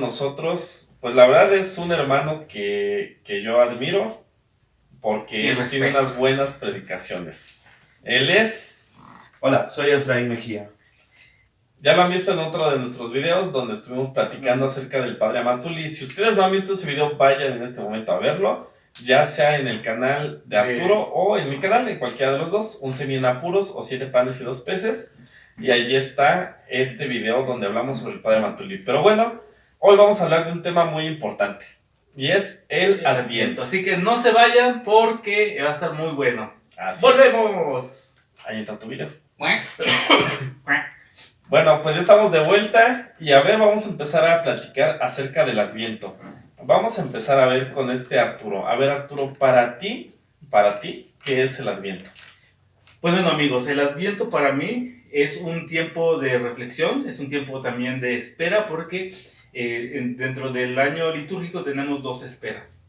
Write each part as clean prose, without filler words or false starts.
nosotros, pues la verdad es un hermano que yo admiro porque él tiene unas buenas predicaciones. Él es... Hola, soy Efraín Mejía. Ya lo han visto en otro de nuestros videos donde estuvimos platicando acerca del Padre Amatuli. Si ustedes no han visto ese video, vayan en este momento a verlo, ya sea en el canal de Arturo o en mi canal, en cualquiera de los dos, Un Semi en Apuros o 7 panes y 2 peces. Y allí está este video donde hablamos sobre el Padre Amatuli. Pero bueno, hoy vamos a hablar de un tema muy importante y es el Adviento. Así que no se vayan porque va a estar muy bueno. Así ¡Volvemos! Es. Ahí está tu video. Bueno, pues ya estamos de vuelta y a ver, vamos a empezar a platicar acerca del Adviento. Vamos a empezar a ver con Arturo. A ver, Arturo, para ti, ¿qué es el Adviento? Pues bueno, amigos, el Adviento para mí es un tiempo de reflexión, es un tiempo también de espera, porque dentro del año litúrgico tenemos dos esperas.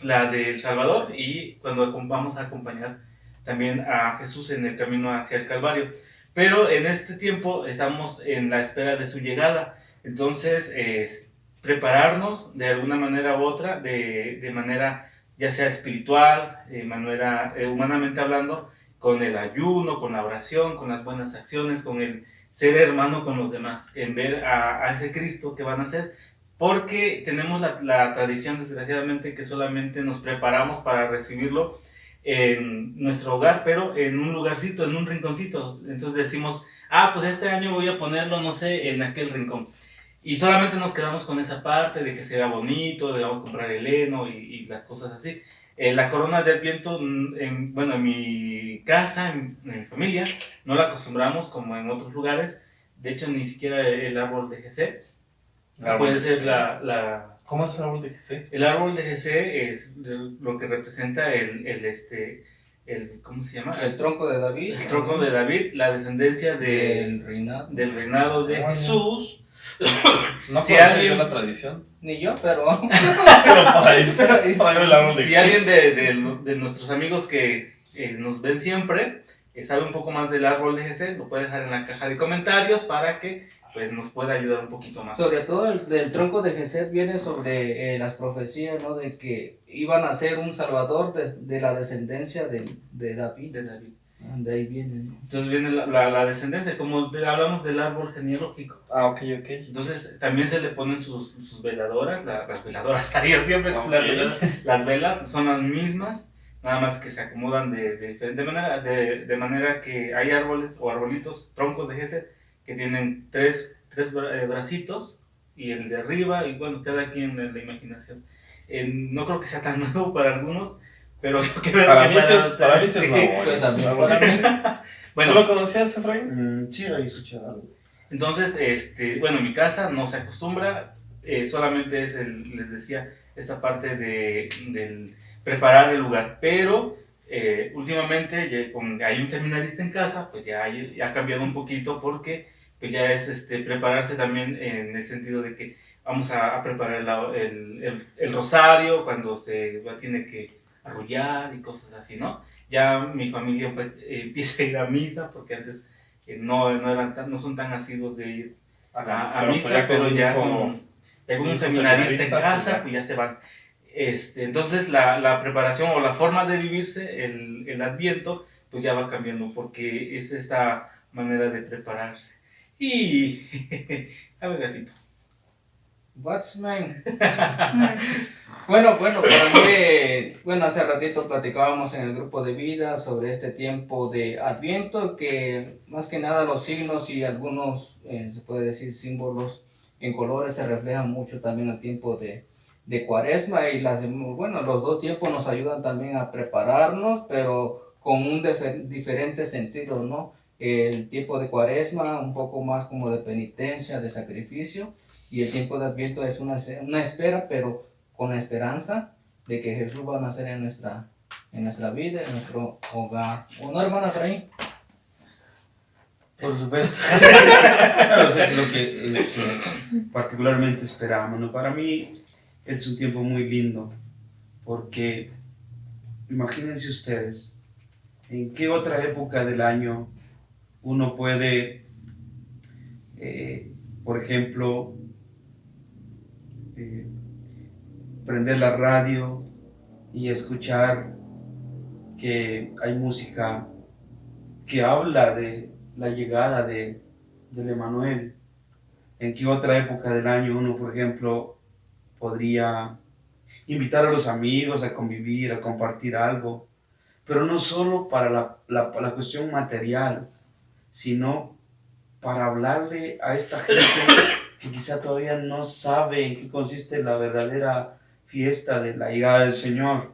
La del Salvador y cuando vamos a acompañar también a Jesús en el camino hacia el Calvario. Pero en este tiempo estamos en la espera de su llegada. Entonces, prepararnos de alguna manera u otra, de manera ya sea espiritual, de manera humanamente hablando, con el ayuno, con la oración, con las buenas acciones, con el ser hermano con los demás, en ver a ese Cristo que van a ser. Porque tenemos la tradición, desgraciadamente, que solamente nos preparamos para recibirlo en nuestro hogar, pero en un lugarcito, en un rinconcito. Entonces decimos, pues este año voy a ponerlo, no sé, en aquel rincón. Y solamente nos quedamos con esa parte de que sea bonito, de vamos a comprar el heno y las cosas así. La corona de Adviento, en mi casa, en mi familia, no la acostumbramos como en otros lugares. De hecho, ni siquiera el árbol de Jesé. Puede ser ¿Cómo es el árbol de Jesé? El árbol de Jesé es lo que representa ¿cómo se llama? El tronco de David. El tronco de David, la descendencia del reinado de Jesús. No conocía yo la tradición. Ni yo, pero... Si alguien de nuestros amigos que nos ven siempre sabe un poco más del árbol de Jesé, lo puede dejar en la caja de comentarios para que pues nos pueda ayudar un poquito más. Sobre todo el tronco de Jesé viene sobre las profecías, ¿no? De que iban a ser un salvador de la descendencia de David. De David. De ahí viene, ¿no? Entonces viene la descendencia, como hablamos del árbol genealógico. Ok. Entonces también se le ponen sus veladoras, las veladoras, yo siempre con las velas son las mismas, nada más que se acomodan de diferente manera, de manera que hay árboles o arbolitos, troncos de Jesé, que tienen tres bracitos, y el de arriba, y bueno, cada quien en la imaginación. No creo que sea tan nuevo para algunos, pero yo creo para que mí es nuevo. Pues también para mí. Bueno, ¿tú lo conocías, Efraín? Sí, había escuchado algo. Entonces, bueno, en mi casa no se acostumbra, solamente es les decía, esta parte del preparar el lugar, pero últimamente hay un seminarista en casa, pues ya ha cambiado un poquito, porque pues ya es prepararse también en el sentido de que vamos a preparar el rosario cuando se tiene que arrullar y cosas así, ¿no? Ya mi familia empieza a ir a misa, porque antes no son tan asiduos de ir a misa, pero ya con un seminarista en casa, pues ya se van. Entonces la preparación o la forma de vivirse el Adviento, pues ya va cambiando, porque es esta manera de prepararse. Y a ver, gatito. What's mine? Bueno, para mí, hace ratito platicábamos en el grupo de vida sobre este tiempo de Adviento, que más que nada los signos y algunos, se puede decir, símbolos en colores se reflejan mucho también al tiempo de Cuaresma, y los dos tiempos nos ayudan también a prepararnos, pero con un diferente sentido, ¿no? El tiempo de Cuaresma un poco más como de penitencia, de sacrificio, y el tiempo de Adviento es una espera, pero con la esperanza de que Jesús va a nacer en nuestra vida, en nuestro hogar. ¿O no, hermana Efraín? Por supuesto. Claro, eso es lo que particularmente esperamos, ¿no? Para mí es un tiempo muy lindo, porque imagínense ustedes, ¿en qué otra época del año uno puede, por ejemplo, prender la radio y escuchar que hay música que habla de la llegada del Emanuel. ¿En qué otra época del año uno, por ejemplo, podría invitar a los amigos a convivir, a compartir algo? Pero no solo para la cuestión material, sino para hablarle a esta gente que quizá todavía no sabe en qué consiste la verdadera fiesta de la llegada del Señor.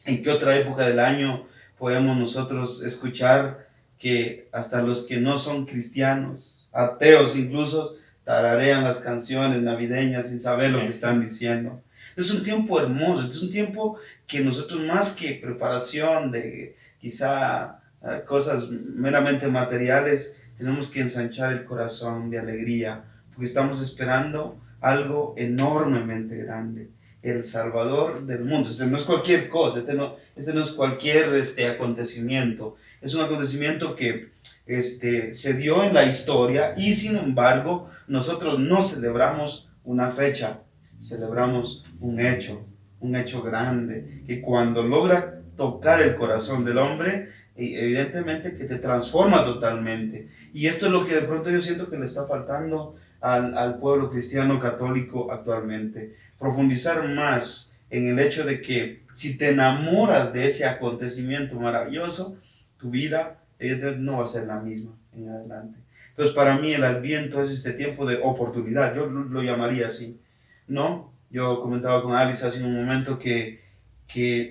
¿En qué otra época del año podemos nosotros escuchar que hasta los que no son cristianos, ateos incluso, tararean las canciones navideñas sin saber lo que están diciendo? Es un tiempo hermoso, es un tiempo que nosotros, más que preparación de quizá cosas meramente materiales, tenemos que ensanchar el corazón de alegría, porque estamos esperando algo enormemente grande, el Salvador del mundo. Este no es cualquier cosa, este no es cualquier acontecimiento, es un acontecimiento que se dio en la historia, y sin embargo nosotros no celebramos una fecha, celebramos un hecho grande, que cuando logra tocar el corazón del hombre, evidentemente que te transforma totalmente. Y esto es lo que de pronto yo siento que le está faltando al pueblo cristiano católico actualmente. Profundizar más en el hecho de que si te enamoras de ese acontecimiento maravilloso, tu vida evidentemente no va a ser la misma en adelante. Entonces, para mí el Adviento es este tiempo de oportunidad, yo lo llamaría así, ¿no? Yo comentaba con Alice hace un momento que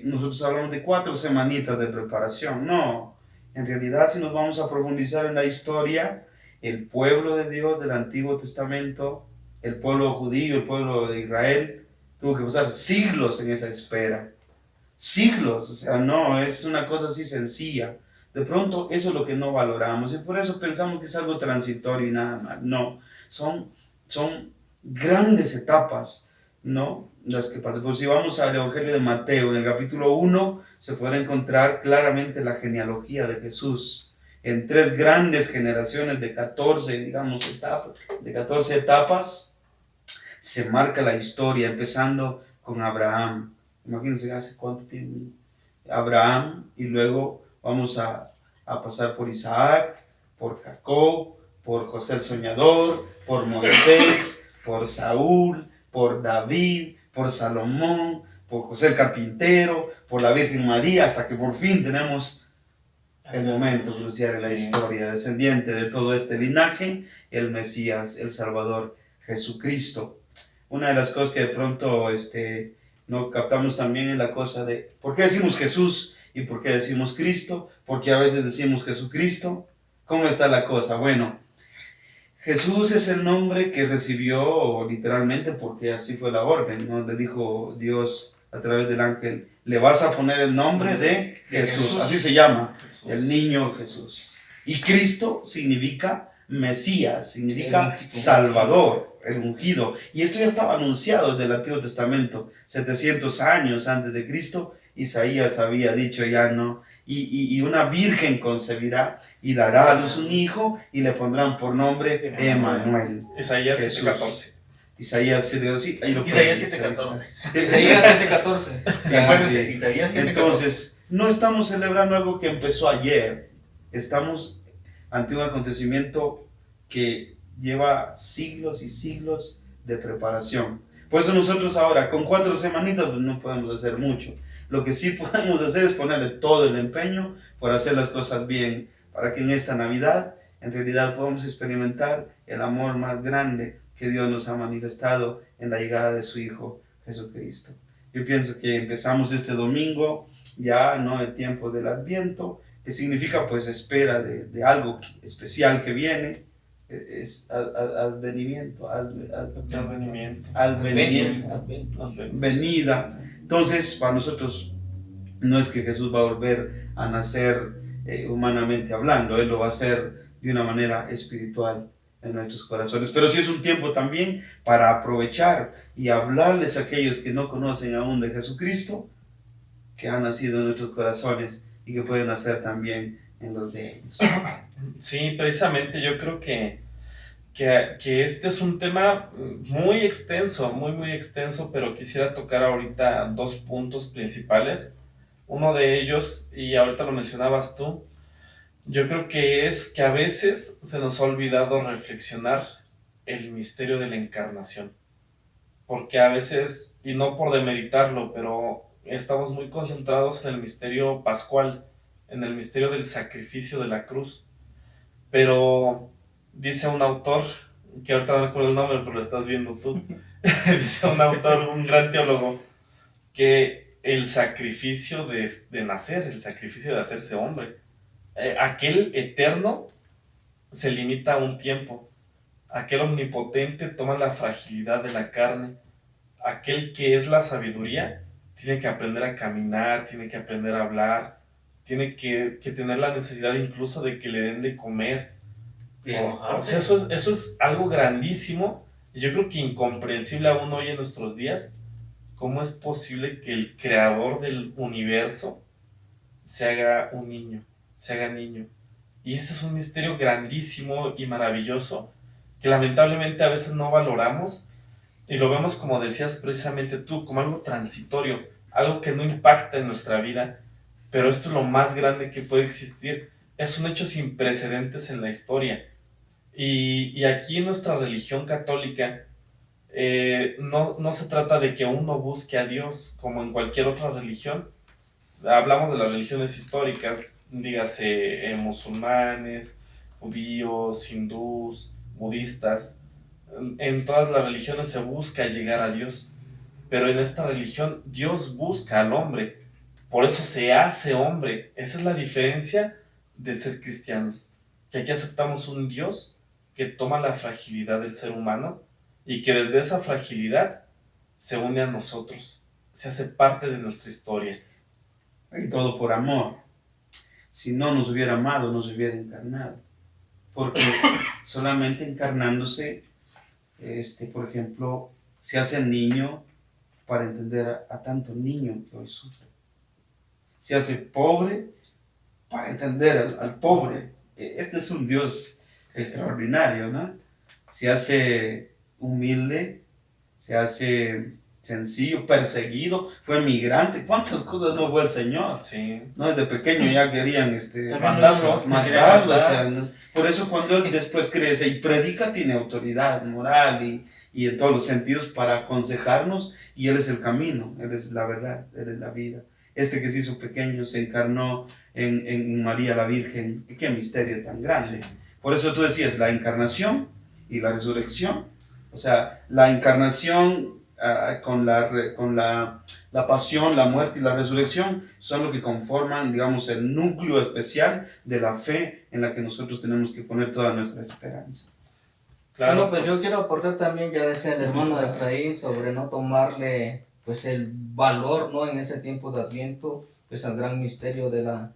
nosotros hablamos de 4 semanitas de preparación. No, en realidad, si nos vamos a profundizar en la historia, el pueblo de Dios del Antiguo Testamento, el pueblo judío, el pueblo de Israel, tuvo que pasar siglos en esa espera. Siglos, o sea, no es una cosa así sencilla. De pronto eso es lo que no valoramos, y por eso pensamos que es algo transitorio y nada más. No, son grandes etapas, ¿no? Las que pasan. Pues si vamos al Evangelio de Mateo, en el capítulo 1, se puede encontrar claramente la genealogía de Jesús en 3 grandes generaciones de 14, digamos, etapas. Se marca la historia, empezando con Abraham. Imagínense hace cuánto tiempo. Abraham, y luego vamos a pasar por Isaac, por Jacob, por José el Soñador, por Moisés, por Saúl, por David, por Salomón, por José el Carpintero, por la Virgen María, hasta que por fin tenemos el momento crucial en la historia, descendiente de todo este linaje, el Mesías, el Salvador, Jesucristo. Una de las cosas que de pronto no captamos también es la cosa de ¿por qué decimos Jesús y por qué decimos Cristo? Porque a veces decimos Jesucristo. ¿Cómo está la cosa? Bueno, Jesús es el nombre que recibió literalmente porque así fue la orden, ¿no? Le dijo Dios a través del ángel, le vas a poner el nombre de Jesús. Así se llama, Jesús. El niño Jesús. Y Cristo significa Mesías, significa Salvador, el ungido. Y esto ya estaba anunciado desde el Antiguo Testamento, 700 años antes de Cristo. Isaías había dicho ya, ¿no? Y una virgen concebirá y dará a luz un hijo y le pondrán por nombre Emanuel. Isaías 7:14. Isaías 7:14. Isaías 7:14. Isaías 7:14. Acuérdense, Isaías 7:14. Entonces, no estamos celebrando algo que empezó ayer. Estamos ante un acontecimiento que lleva siglos y siglos de preparación. Por eso nosotros ahora, con 4 semanitas, pues no podemos hacer mucho. Lo que sí podemos hacer es ponerle todo el empeño por hacer las cosas bien, para que en esta Navidad, en realidad, podamos experimentar el amor más grande que Dios nos ha manifestado en la llegada de su Hijo Jesucristo. Yo pienso que empezamos este domingo, ya, ¿no?, el tiempo del Adviento, que significa pues espera de algo especial que viene. Es advenimiento, venida. Entonces, para nosotros no es que Jesús va a volver a nacer humanamente hablando, Él lo va a hacer de una manera espiritual en nuestros corazones. Pero sí es un tiempo también para aprovechar y hablarles a aquellos que no conocen aún de Jesucristo, que ha nacido en nuestros corazones y que pueden nacer también en los de ellos. Sí, precisamente yo creo que que este es un tema muy extenso, muy extenso, pero quisiera tocar ahorita dos puntos principales. Uno de ellos, y ahorita lo mencionabas tú, yo creo que es que a veces se nos ha olvidado reflexionar el misterio de la encarnación. Porque a veces, y no por demeritarlo, pero estamos muy concentrados en el misterio pascual, en el misterio del sacrificio de la cruz. Pero dice un autor, que ahorita no recuerdo el nombre, pero lo estás viendo tú, dice un autor, un gran teólogo, que el sacrificio de nacer, el sacrificio de hacerse hombre, aquel eterno se limita a un tiempo, aquel omnipotente toma la fragilidad de la carne, aquel que es la sabiduría tiene que aprender a caminar, tiene que aprender a hablar, tiene que tener la necesidad incluso de que le den de comer. O sea, eso es algo grandísimo y yo creo que incomprensible aún hoy en nuestros días. ¿Cómo es posible que el creador del universo se haga un niño, se haga niño? Y ese es un misterio grandísimo y maravilloso que lamentablemente a veces no valoramos y lo vemos, como decías precisamente tú, como algo transitorio, algo que no impacta en nuestra vida, pero esto es lo más grande que puede existir. Es un hecho sin precedentes en la historia. Y aquí en nuestra religión católica no se trata de que uno busque a Dios como en cualquier otra religión. Hablamos de las religiones históricas, dígase musulmanes, judíos, hindús, budistas. En todas las religiones se busca llegar a Dios, pero en esta religión Dios busca al hombre, por eso se hace hombre. Esa es la diferencia de ser cristianos, que aquí aceptamos un Dios que toma la fragilidad del ser humano y que desde esa fragilidad se une a nosotros, se hace parte de nuestra historia. Y todo por amor. Si no nos hubiera amado, nos hubiera encarnado. Porque solamente encarnándose, por ejemplo, se hace niño para entender a tanto niño que hoy sufre. Se hace pobre para entender al pobre. Este es un Dios extraordinario, ¿no? Se hace humilde, se hace sencillo, perseguido, fue migrante. ¿Cuántas cosas no fue el Señor? Sí. No, desde pequeño ya querían matarlo. matarlo. O sea, ¿no? Por eso cuando él después crece y predica, tiene autoridad moral y en todos los sentidos para aconsejarnos, y él es el camino, él es la verdad, él es la vida. Este que se hizo pequeño se encarnó en María la Virgen. Qué misterio tan grande. Sí. Por eso tú decías la encarnación y la resurrección. O sea, la encarnación con la pasión, la muerte y la resurrección son lo que conforman, digamos, el núcleo especial de la fe en la que nosotros tenemos que poner toda nuestra esperanza. Claro, Bueno, pues yo quiero aportar también, ya decía el hermano de Efraín, sobre no tomarle pues el valor, ¿no?, en ese tiempo de Adviento, pues al gran misterio de la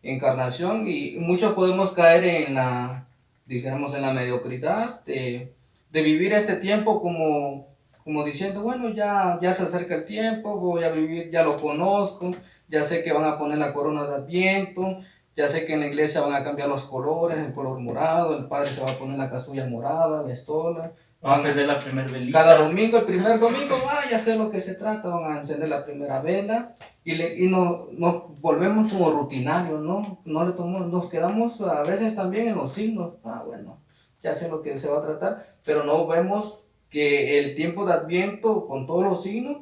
encarnación, y muchos podemos caer en la, digamos, en la mediocridad de vivir este tiempo como diciendo, bueno, ya se acerca el tiempo, voy a vivir, ya lo conozco, ya sé que van a poner la corona de Adviento, ya sé que en la iglesia van a cambiar los colores, el color morado, el padre se va a poner la casulla morada, la estola. Van a prender la primera velita. Cada domingo, el primer domingo, ya sé lo que se trata, van a encender la primera vela y nos volvemos como rutinarios, ¿no? Nos quedamos a veces también en los signos. Bueno, ya sé lo que se va a tratar, pero no vemos que el tiempo de Adviento con todos los signos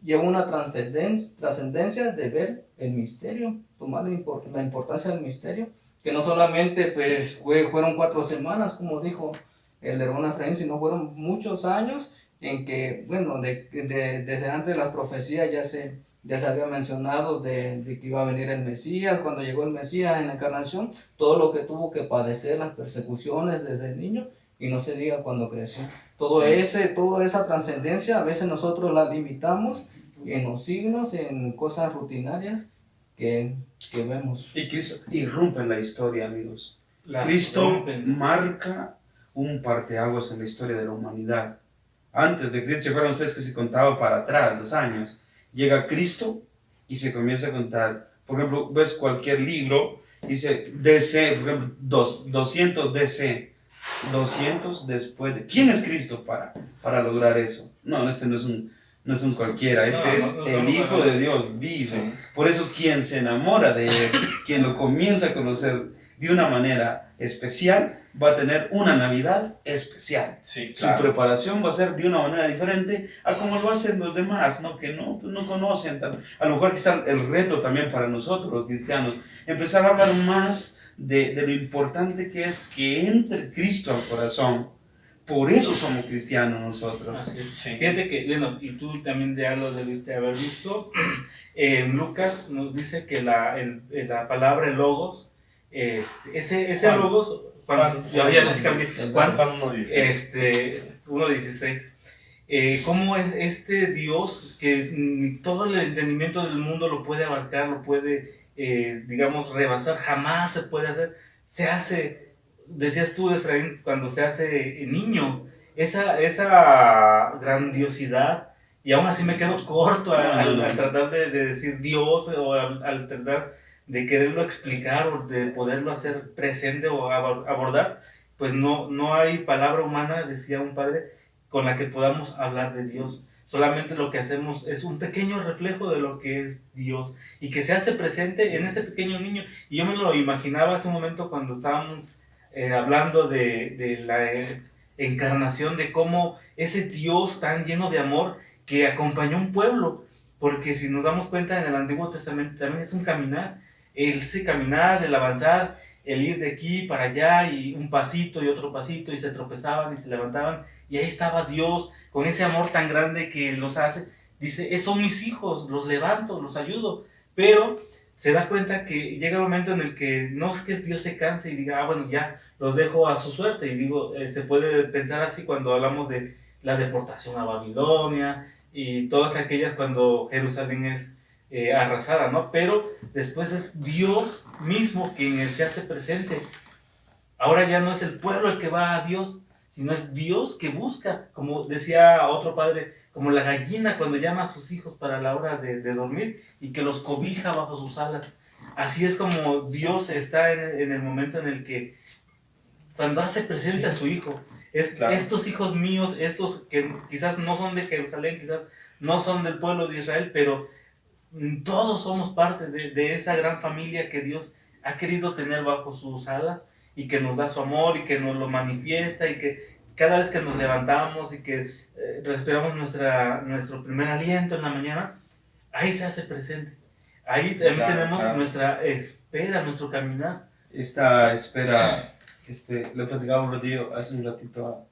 lleva una trascendencia de ver el misterio, tomar la importancia del misterio, que no solamente pues fueron 4 semanas, como dijo el hermano Efraín, sino fueron muchos años en que, bueno, desde antes de las profecías ya se había mencionado de que iba a venir el Mesías. Cuando llegó el Mesías en la encarnación, todo lo que tuvo que padecer, las persecuciones desde el niño, y no se diga cuando creció. Toda esa trascendencia a veces nosotros la limitamos en los signos, en cosas rutinarias que vemos. Y Cristo irrumpe en la historia, amigos. Cristo marca un parteaguas en la historia de la humanidad. Antes de Cristo, ¿se acuerdan ustedes que se contaba para atrás los años? Llega Cristo y se comienza a contar. Por ejemplo, ves cualquier libro, dice DC, por ejemplo, 200 DC. 200 después de... ¿Quién es Cristo para lograr eso? No, este no es un cualquiera, Sí, este es el somos Hijo de Dios vivo. Sí. Por eso quien se enamora de Él, quien lo comienza a conocer de una manera especial, va a tener una Navidad especial. Sí, Su claro. preparación va a ser de una manera diferente a como lo hacen los demás, ¿no? Que no conocen. A lo mejor aquí está el reto también para nosotros, los cristianos, empezar a hablar más de lo importante que es que entre Cristo al corazón. Por eso somos cristianos nosotros. Así es. Sí. Fíjate que, bueno, y tú también ya lo debiste haber visto, en Lucas nos dice que la palabra logos, ese Juan. logos, Juan. ya lo dije, Juan, Juan 1:16. 1:16. ¿Cómo es este Dios que ni todo el entendimiento del mundo lo puede abarcar, lo puede, digamos, rebasar, jamás se puede hacer, se hace, decías tú, Efraín, cuando se hace niño, esa grandiosidad, y aún así me quedo corto al tratar de decir Dios, o al tratar de quererlo explicar o de poderlo hacer presente o abordar, pues no hay palabra humana, decía un padre, con la que podamos hablar de Dios. Solamente lo que hacemos es un pequeño reflejo de lo que es Dios y que se hace presente en ese pequeño niño. Y yo me lo imaginaba hace un momento cuando estábamos hablando de la encarnación, de cómo ese Dios tan lleno de amor que acompañó un pueblo. Porque si nos damos cuenta, en el Antiguo Testamento también es un caminar. Ese caminar, el avanzar, el ir de aquí para allá y un pasito y otro pasito y se tropezaban y se levantaban. Y ahí estaba Dios con ese amor tan grande que los hace. Dice, son mis hijos, los levanto, los ayudo. Pero se da cuenta que llega el momento en el que no es que Dios se canse y diga, bueno, ya los dejo a su suerte. Y digo, se puede pensar así cuando hablamos de la deportación a Babilonia y todas aquellas cuando Jerusalén es arrasada, ¿no? Pero después es Dios mismo quien se hace presente. Ahora ya no es el pueblo el que va a Dios, sino es Dios que busca, como decía otro padre, como la gallina cuando llama a sus hijos para la hora de dormir y que los cobija bajo sus alas. Así es como Dios está en el momento en el que, cuando hace presente a su hijo, estos hijos míos, estos que quizás no son de Jerusalén, quizás no son del pueblo de Israel, pero todos somos parte de esa gran familia que Dios ha querido tener bajo sus alas y que nos da su amor y que nos lo manifiesta y que cada vez que nos levantamos y que respiramos nuestro primer aliento en la mañana, ahí se hace presente. Ahí también tenemos nuestra espera, nuestro caminar. Esta espera, lo platicaba hace un ratito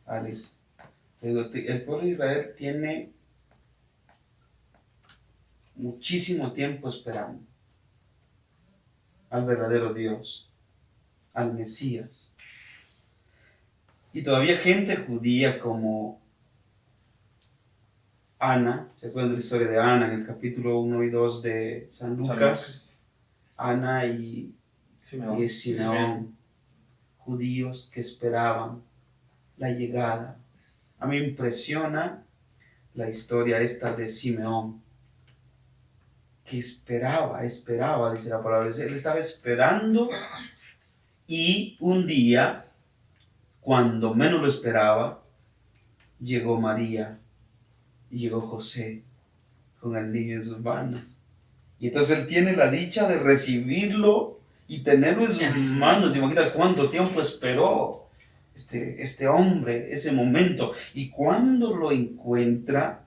a Alice. El pueblo de Israel tiene muchísimo tiempo esperando al verdadero Dios, al Mesías. Y todavía gente judía como Ana, ¿se acuerdan de la historia de Ana en el capítulo 1 y 2 de San Lucas? Ana y Simeón, judíos que esperaban la llegada. A mí me impresiona la historia esta de Simeón, que esperaba, dice la palabra. Él estaba esperando y un día, cuando menos lo esperaba, llegó María y llegó José con el niño en sus manos. Y entonces él tiene la dicha de recibirlo y tenerlo en sus manos. Imagínate cuánto tiempo esperó este hombre, ese momento. Y cuando lo encuentra,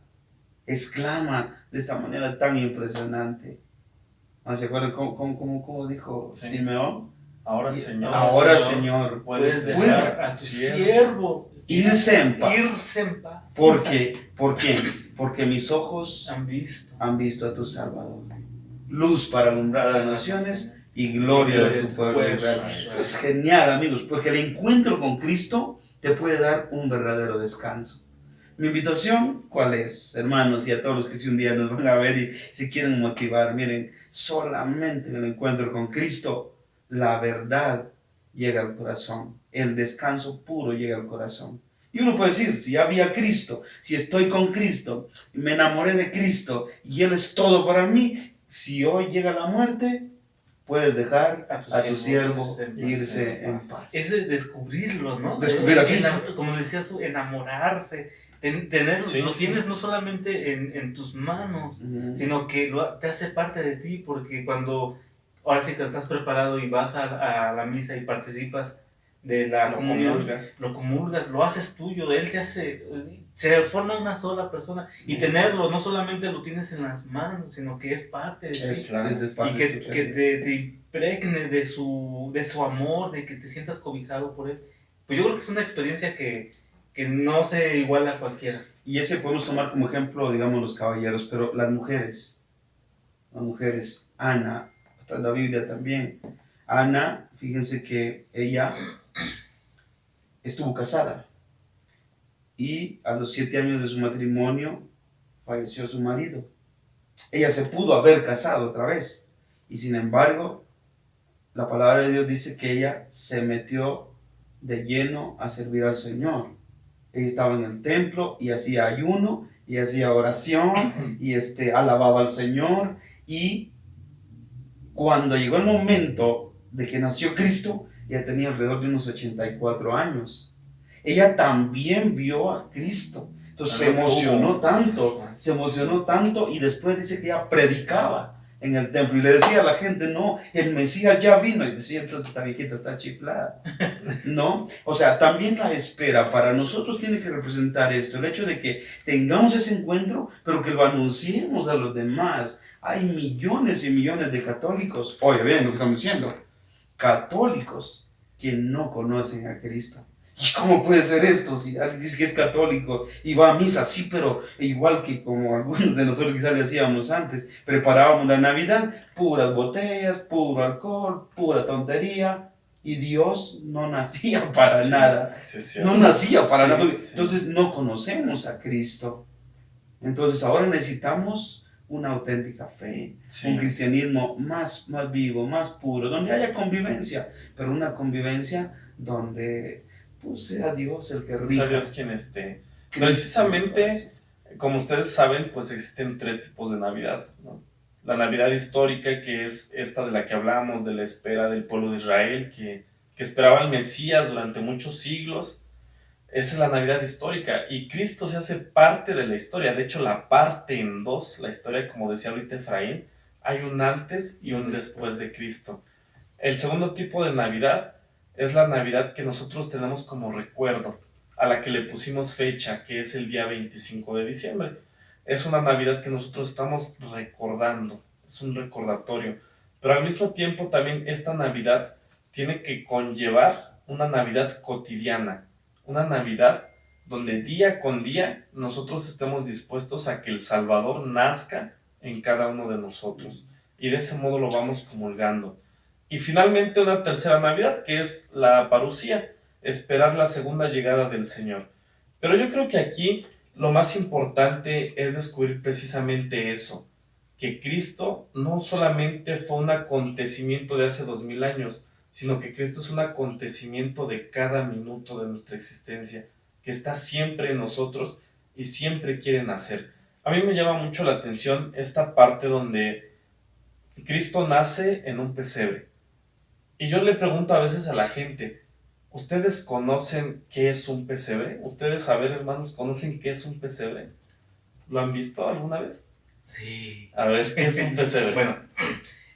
exclama de esta manera tan impresionante. ¿Se acuerdan cómo dijo Simeón? Ahora, Señor. Ahora, Señor, puedes dejar a tu siervo irse en paz. ¿Por qué? Porque mis ojos han visto a tu Salvador. Luz para alumbrar a las naciones y gloria de tu pueblo Israel. Es genial, amigos, porque el encuentro con Cristo te puede dar un verdadero descanso. Mi invitación, ¿cuál es, hermanos? Y a todos los que si un día nos van a ver y se quieren motivar, miren, solamente en el encuentro con Cristo, la verdad llega al corazón, el descanso puro llega al corazón. Y uno puede decir, si ya vi a Cristo, si estoy con Cristo, me enamoré de Cristo y Él es todo para mí, si hoy llega la muerte, puedes dejar A a tu tu siervo siervo irse en paz. Es de descubrirlo, ¿no? Descubrir a Cristo. Como decías tú, enamorarse. Tener, Sí, lo sí. tienes no solamente en tus manos, Ujú. sino que te hace parte de ti, porque cuando ahora sí que estás preparado y vas a la misa y participas de la Lo comunión, comulgas. lo comulgas, lo haces tuyo, él te hace, se forma una sola persona, y tenerlo no solamente lo tienes en las manos, sino que es parte de ti. Es Claro. de parte Y de que, tu que ser. te impregnes de su amor, de que te sientas cobijado por él. Pues yo creo que es una experiencia que no se iguala a cualquiera. Y ese podemos tomar como ejemplo, digamos, los caballeros, pero las mujeres, Ana, hasta la Biblia también. Ana, fíjense que ella estuvo casada y a los 7 años de su matrimonio falleció su marido. Ella se pudo haber casado otra vez y sin embargo la palabra de Dios dice que ella se metió de lleno a servir al Señor. Ella estaba en el templo y hacía ayuno y hacía oración y alababa al Señor, y cuando llegó el momento de que nació Cristo, ella tenía alrededor de unos 84 años. Ella también vio a Cristo. Entonces se emocionó tanto y después dice que ella predicaba en el templo y le decía a la gente, no, el Mesías ya vino. Y decía, entonces esta viejita está chiflada. ¿No? O sea, también la espera para nosotros tiene que representar esto, el hecho de que tengamos ese encuentro, pero que lo anunciemos a los demás. Hay millones y millones de católicos, oye, bien lo que estamos diciendo, católicos que no conocen a Cristo. ¿Y cómo puede ser esto? Si alguien dice que es católico y va a misa, sí, pero igual que como algunos de nosotros quizás le hacíamos antes, preparábamos la Navidad, puras botellas, puro alcohol, pura tontería, y Dios no nacía para nada. Sí, No nacía para Sí, nada. sí. Entonces no conocemos a Cristo. Entonces ahora necesitamos una auténtica fe, Sí. un cristianismo más vivo, más puro, donde haya convivencia, pero una convivencia donde pues, sea Dios el que Sea rija. Dios quien esté. Precisamente, como ustedes saben, pues existen 3 tipos de Navidad, ¿no? La Navidad histórica, que es esta de la que hablamos, de la espera del pueblo de Israel, que esperaba al Mesías durante muchos siglos. Esa es la Navidad histórica, y Cristo se hace parte de la historia. De hecho, la parte en 2, la historia, como decía ahorita Efraín, hay un antes y un después de Cristo. El segundo tipo de Navidad es la Navidad que nosotros tenemos como recuerdo, a la que le pusimos fecha, que es el día 25 de diciembre. Es una Navidad que nosotros estamos recordando, es un recordatorio. Pero al mismo tiempo también esta Navidad tiene que conllevar una Navidad cotidiana, una Navidad donde día con día nosotros estemos dispuestos a que el Salvador nazca en cada uno de nosotros. Y de ese modo lo vamos comulgando. Y finalmente una tercera Navidad, que es la parucía, esperar la segunda llegada del Señor. Pero yo creo que aquí lo más importante es descubrir precisamente eso, que Cristo no solamente fue un acontecimiento de hace 2000 años, sino que Cristo es un acontecimiento de cada minuto de nuestra existencia, que está siempre en nosotros y siempre quiere nacer. A mí me llama mucho la atención esta parte donde Cristo nace en un pesebre. Y yo le pregunto a veces a la gente, ¿ustedes conocen qué es un pesebre? ¿Ustedes, a ver, hermanos, conocen qué es un pesebre? ¿Lo han visto alguna vez? Sí. A ver, ¿qué es un pesebre? Bueno,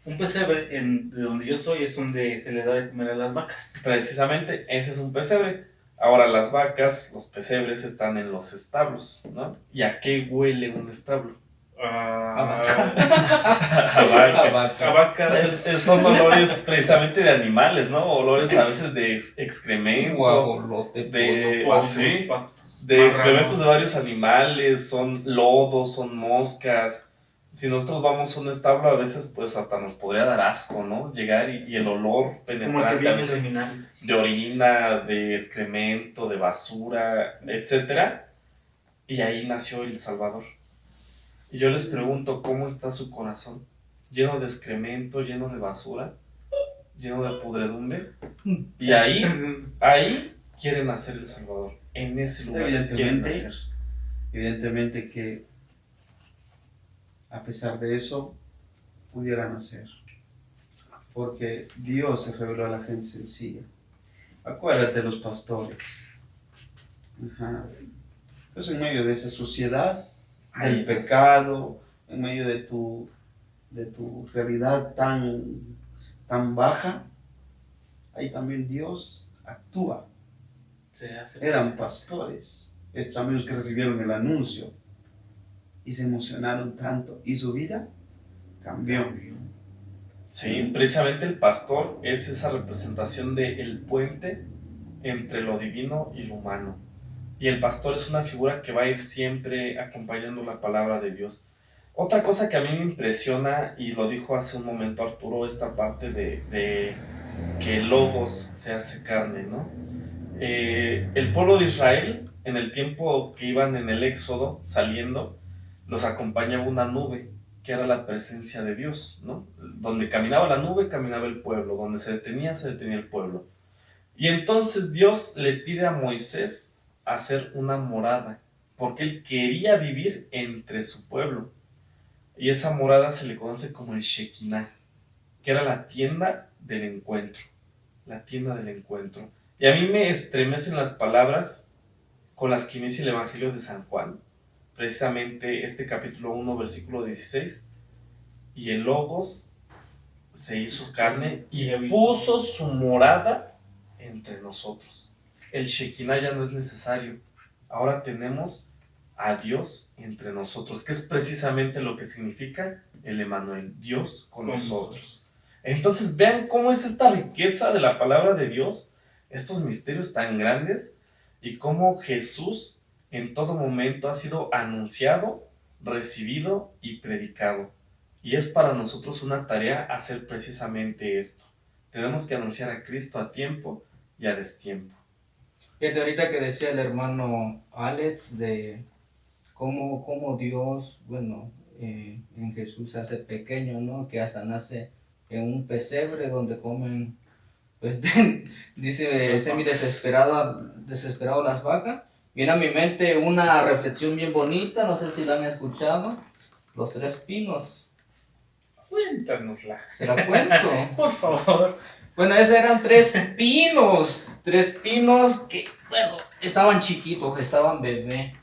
un pesebre de donde yo soy es donde se le da de comer a las vacas. Precisamente, ese es un pesebre. Ahora, las vacas, los pesebres están en los establos, ¿no? ¿Y a qué huele un establo? A A vaca. vaca. Son olores precisamente de animales, ¿no? Olores a veces de excremento, Guajolote, de, pollo, sí, patos, de excrementos marranos. de varios animales, son lodos, son moscas. Si nosotros vamos a un establo, a veces pues hasta nos podría dar asco, ¿no? Llegar y el olor Como el que penetrante vi a en el veces seminario. de orina, de excremento, de basura, etcétera. Y ahí nació el Salvador. Y yo les pregunto, ¿cómo está su corazón? ¿Lleno de excremento, lleno de basura, lleno de podredumbre? Y ahí quiere nacer el Salvador. En ese lugar quiere nacer. Evidentemente que a pesar de eso pudiera nacer. porque Dios se reveló a la gente sencilla. Acuérdate de los pastores. Ajá. Entonces, en medio de esa sociedad, del pecado, en medio de tu realidad tan baja, ahí también Dios actúa. Eran pastores, estos amigos que recibieron el anuncio y se emocionaron tanto y su vida cambió. Sí, precisamente el pastor es esa representación del puente entre lo divino y lo humano. Y el pastor es una figura que va a ir siempre acompañando la palabra de Dios. Otra cosa que a mí me impresiona, y lo dijo hace un momento Arturo, esta parte de que el Logos se hace carne, ¿no? El pueblo de Israel, en el tiempo que iban en el Éxodo saliendo, los acompañaba una nube, que era la presencia de Dios, ¿no? Donde caminaba la nube, caminaba el pueblo, donde se detenía el pueblo. Y entonces Dios le pide a Moisés hacer una morada, porque él quería vivir entre su pueblo. Y esa morada se le conoce como el Shekinah, que era la tienda del encuentro. La tienda del encuentro. Y a mí me estremecen las palabras con las que inicia el Evangelio de San Juan. Precisamente este capítulo 1, versículo 16. Y el Logos se hizo carne y puso su morada entre nosotros. El Shekinah ya no es necesario. Ahora tenemos a Dios entre nosotros, que es precisamente lo que significa el Emmanuel, Dios con nosotros. Entonces vean cómo es esta riqueza de la palabra de Dios, estos misterios tan grandes, y cómo Jesús en todo momento ha sido anunciado, recibido y predicado. Y es para nosotros una tarea hacer precisamente esto. Tenemos que anunciar a Cristo a tiempo y a destiempo. Fíjate, ahorita que decía el hermano Alex de cómo Dios, bueno, en Jesús se hace pequeño, ¿no? Que hasta nace en un pesebre donde comen, pues dice semi desesperado las vacas. Viene a mi mente una reflexión bien bonita, no sé si la han escuchado, los 3 pinos. Cuéntanosla. Se la cuento. Por favor. Bueno, esos eran 3 pinos que, bueno, estaban chiquitos, estaban bebés,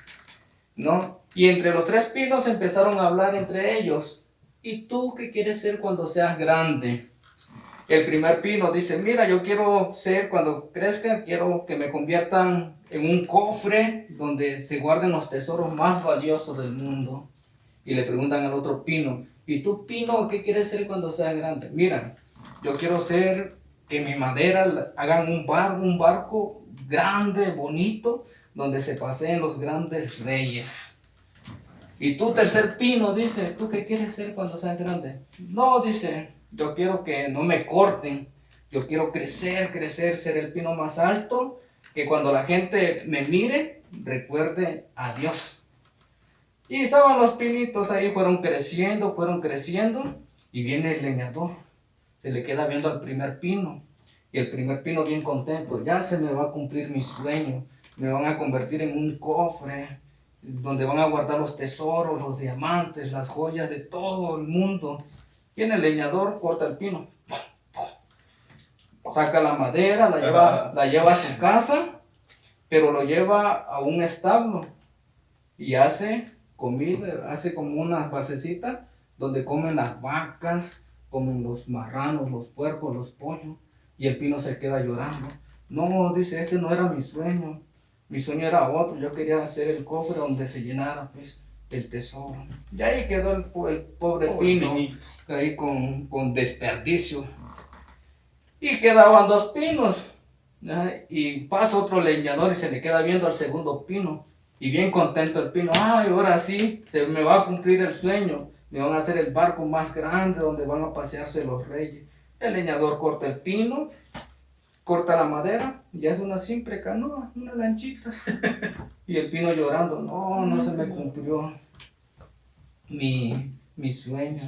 ¿no? Y entre los 3 pinos empezaron a hablar entre ellos. ¿Y tú qué quieres ser cuando seas grande? El primer pino dice, mira, yo quiero ser, cuando crezca, quiero que me conviertan en un cofre donde se guarden los tesoros más valiosos del mundo. Y le preguntan al otro pino, ¿y tú, pino, qué quieres ser cuando seas grande? Mira, yo quiero ser que mi madera hagan un barco grande, bonito, donde se paseen los grandes reyes. Y tú, tercer pino, dice, ¿tú qué quieres ser cuando seas grande? No, dice, yo quiero que no me corten, yo quiero crecer, ser el pino más alto, que cuando la gente me mire, recuerde a Dios. Y estaban los pinitos ahí, fueron creciendo, y viene el leñador. Se le queda viendo al primer pino, y el primer pino bien contento, ya se me va a cumplir mi sueño, me van a convertir en un cofre, donde van a guardar los tesoros, los diamantes, las joyas de todo el mundo. Viene el leñador, corta el pino, saca la madera, la lleva a su casa, pero lo lleva a un establo, y hace comida, hace como una basecita, donde comen las vacas, comen los marranos, los puercos, los pollos, y el pino se queda llorando. No, dice, este no era mi sueño era otro, yo quería hacer el cofre donde se llenara pues el tesoro. Y ahí quedó el pobre pino, ahí con desperdicio. Y quedaban 2 pinos, y pasa otro leñador y se le queda viendo al segundo pino, y bien contento el pino, ay, ahora sí, se me va a cumplir el sueño. Me van a hacer el barco más grande donde van a pasearse los reyes. El leñador corta el pino, corta la madera, ya es una simple canoa, una lanchita. Y el pino llorando, no se me cumplió mi sueño.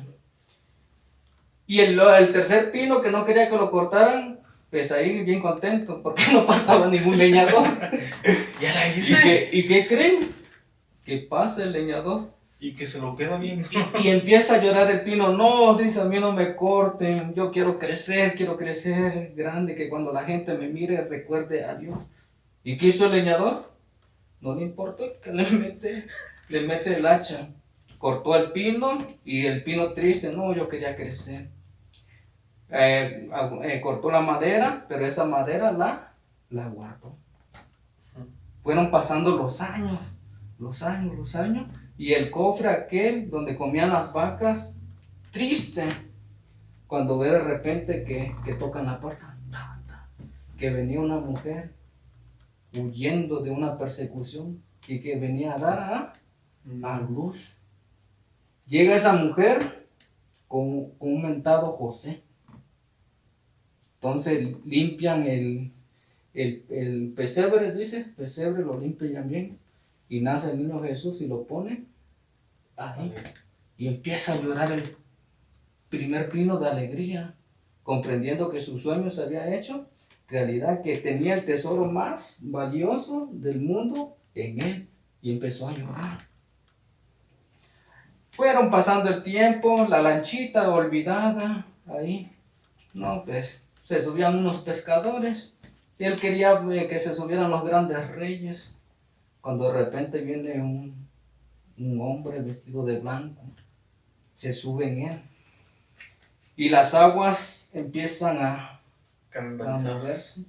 Y el tercer pino que no quería que lo cortaran, pues ahí bien contento, porque no pasaba ningún leñador. Ya la hice. ¿Y qué creen? Que pasa el leñador. Y que se lo queda bien. Y empieza a llorar el pino. No, dice, a mí no me corten. Yo quiero crecer grande, que cuando la gente me mire recuerde a Dios. ¿Y qué hizo el leñador? No le importó, que le mete el hacha. Cortó el pino y el pino triste. No, yo quería crecer. Cortó la madera, pero esa madera la guardó. Fueron pasando los años. Y el cofre aquel donde comían las vacas, triste, cuando ve de repente que tocan la puerta, que venía una mujer huyendo de una persecución y que venía a dar a luz. Llega esa mujer con un mentado José. Entonces limpian el pesebre, pesebre lo limpian bien. Y nace el niño Jesús y lo pone ahí. Y empieza a llorar el primer pino de alegría, comprendiendo que su sueño se había hecho realidad, que tenía el tesoro más valioso del mundo en él. Y empezó a llorar. Fueron pasando el tiempo, la lanchita olvidada ahí. No, pues se subían unos pescadores. Y él quería que se subieran los grandes reyes. Cuando de repente viene un hombre vestido de blanco, se sube en él. Y las aguas empiezan a moverse.